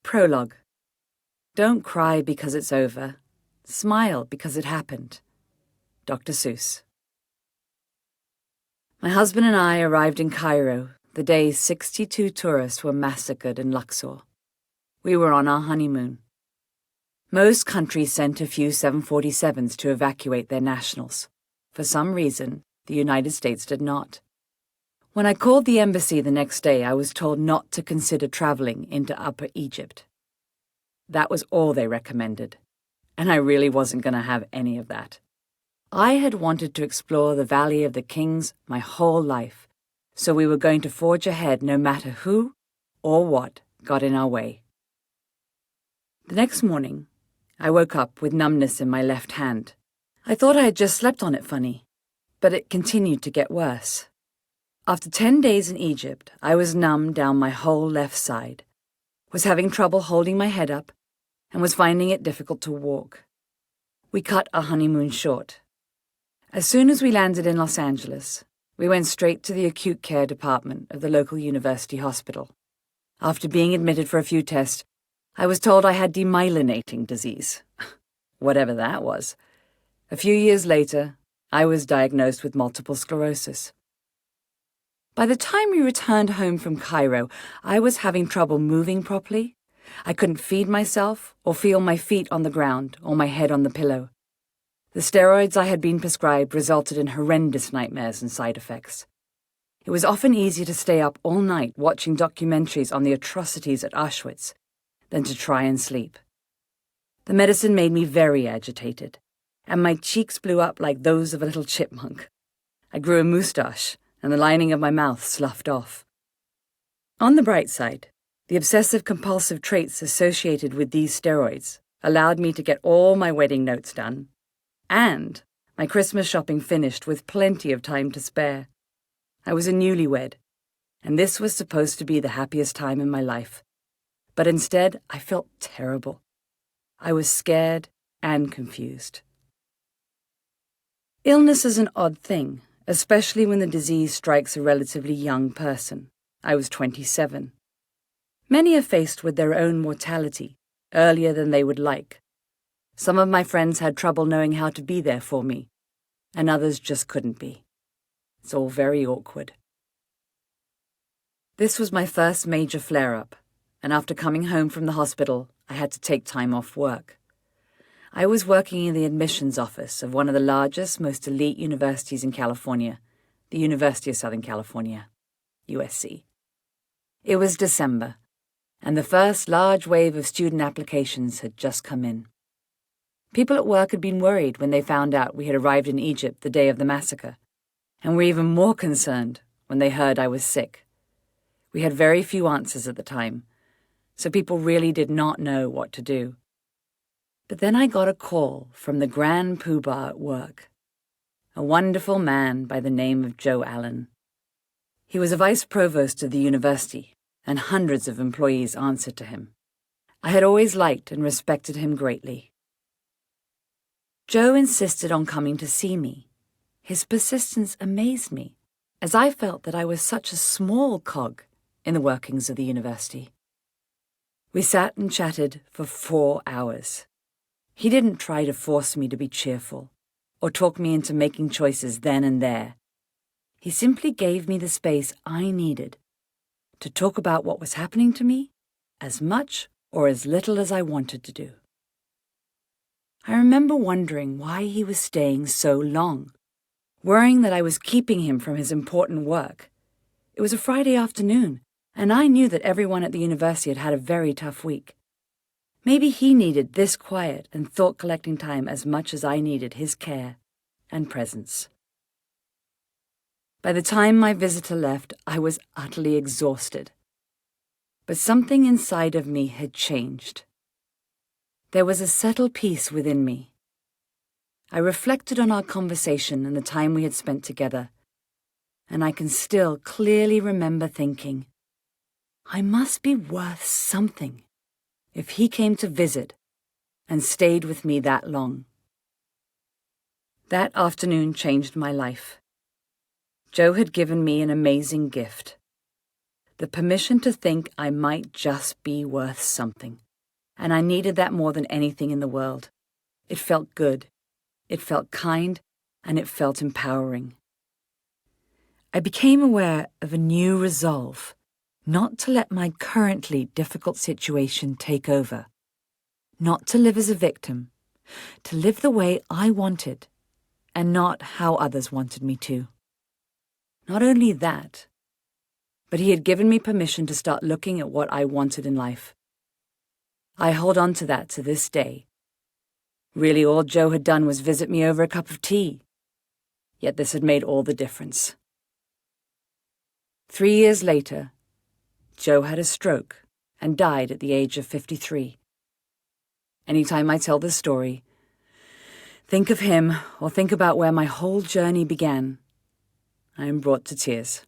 Prologue. Don't cry because it's over. Smile because it happened. Dr. Seuss. My husband and I arrived in Cairo the day 62 tourists were massacred in Luxor. We were on our honeymoon. Most countries sent a few 747s to evacuate their nationals. For some reason, the United States did not. When I called the embassy the next day, I was told not to consider traveling into Upper Egypt. That was all they recommended, and I really wasn't going to have any of that. I had wanted to explore the Valley of the Kings my whole life, so we were going to forge ahead no matter who or what got in our way. The next morning, I woke up with numbness in my left hand. I thought I had just slept on it funny, but it continued to get worse. After 10 days in Egypt, I was numb down my whole left side, was having trouble holding my head up, and was finding it difficult to walk. We cut our honeymoon short. As soon as we landed in Los Angeles, we went straight to the acute care department of the local university hospital. After being admitted for a few tests, I was told I had demyelinating disease, whatever that was. A few years later, I was diagnosed with multiple sclerosis. By the time we returned home from Cairo, I was having trouble moving properly. I couldn't feed myself or feel my feet on the ground or my head on the pillow. The steroids I had been prescribed resulted in horrendous nightmares and side effects. It was often easier to stay up all night watching documentaries on the atrocities at Auschwitz than to try and sleep. The medicine made me very agitated, and my cheeks blew up like those of a little chipmunk. I grew a moustache, and the lining of my mouth sloughed off. On the bright side, the obsessive-compulsive traits associated with these steroids allowed me to get all my wedding notes done, and my Christmas shopping finished with plenty of time to spare. I was a newlywed, and this was supposed to be the happiest time in my life. But instead, I felt terrible. I was scared and confused. Illness is an odd thing, especially when the disease strikes a relatively young person. I was 27. Many are faced with their own mortality earlier than they would like. Some of my friends had trouble knowing how to be there for me, and others just couldn't be. It's all very awkward. This was my first major flare-up, and after coming home from the hospital, I had to take time off work. I was working in the admissions office of one of the largest, most elite universities in California, the University of Southern California, USC. It was December, and the first large wave of student applications had just come in. People at work had been worried when they found out we had arrived in Egypt the day of the massacre, and were even more concerned when they heard I was sick. We had very few answers at the time, so people really did not know what to do. But then I got a call from the Grand Poobah at work, a wonderful man by the name of Joe Allen. He was a vice provost of the university, and hundreds of employees answered to him. I had always liked and respected him greatly. Joe insisted on coming to see me. His persistence amazed me, as I felt that I was such a small cog in the workings of the university. We sat and chatted for 4 hours. He didn't try to force me to be cheerful or talk me into making choices then and there. He simply gave me the space I needed to talk about what was happening to me, as much or as little as I wanted to do. I remember wondering why he was staying so long, worrying that I was keeping him from his important work. It was a Friday afternoon, and I knew that everyone at the university had had a very tough week. Maybe he needed this quiet and thought-collecting time as much as I needed his care and presence. By the time my visitor left, I was utterly exhausted. But something inside of me had changed. There was a settled peace within me. I reflected on our conversation and the time we had spent together, and I can still clearly remember thinking, I must be worth something if he came to visit and stayed with me that long. That afternoon changed my life. Joe had given me an amazing gift. The permission to think I might just be worth something. And I needed that more than anything in the world. It felt good. It felt kind, and it felt empowering. I became aware of a new resolve, not to let my currently difficult situation take over, not to live as a victim, to live the way I wanted, and not how others wanted me to. Not only that, but he had given me permission to start looking at what I wanted in life. I hold on to that to this day. Really, all Joe had done was visit me over a cup of tea. Yet this had made all the difference. 3 years later, Joe had a stroke and died at the age of 53. Anytime I tell this story, think of him or think about where my whole journey began, I am brought to tears.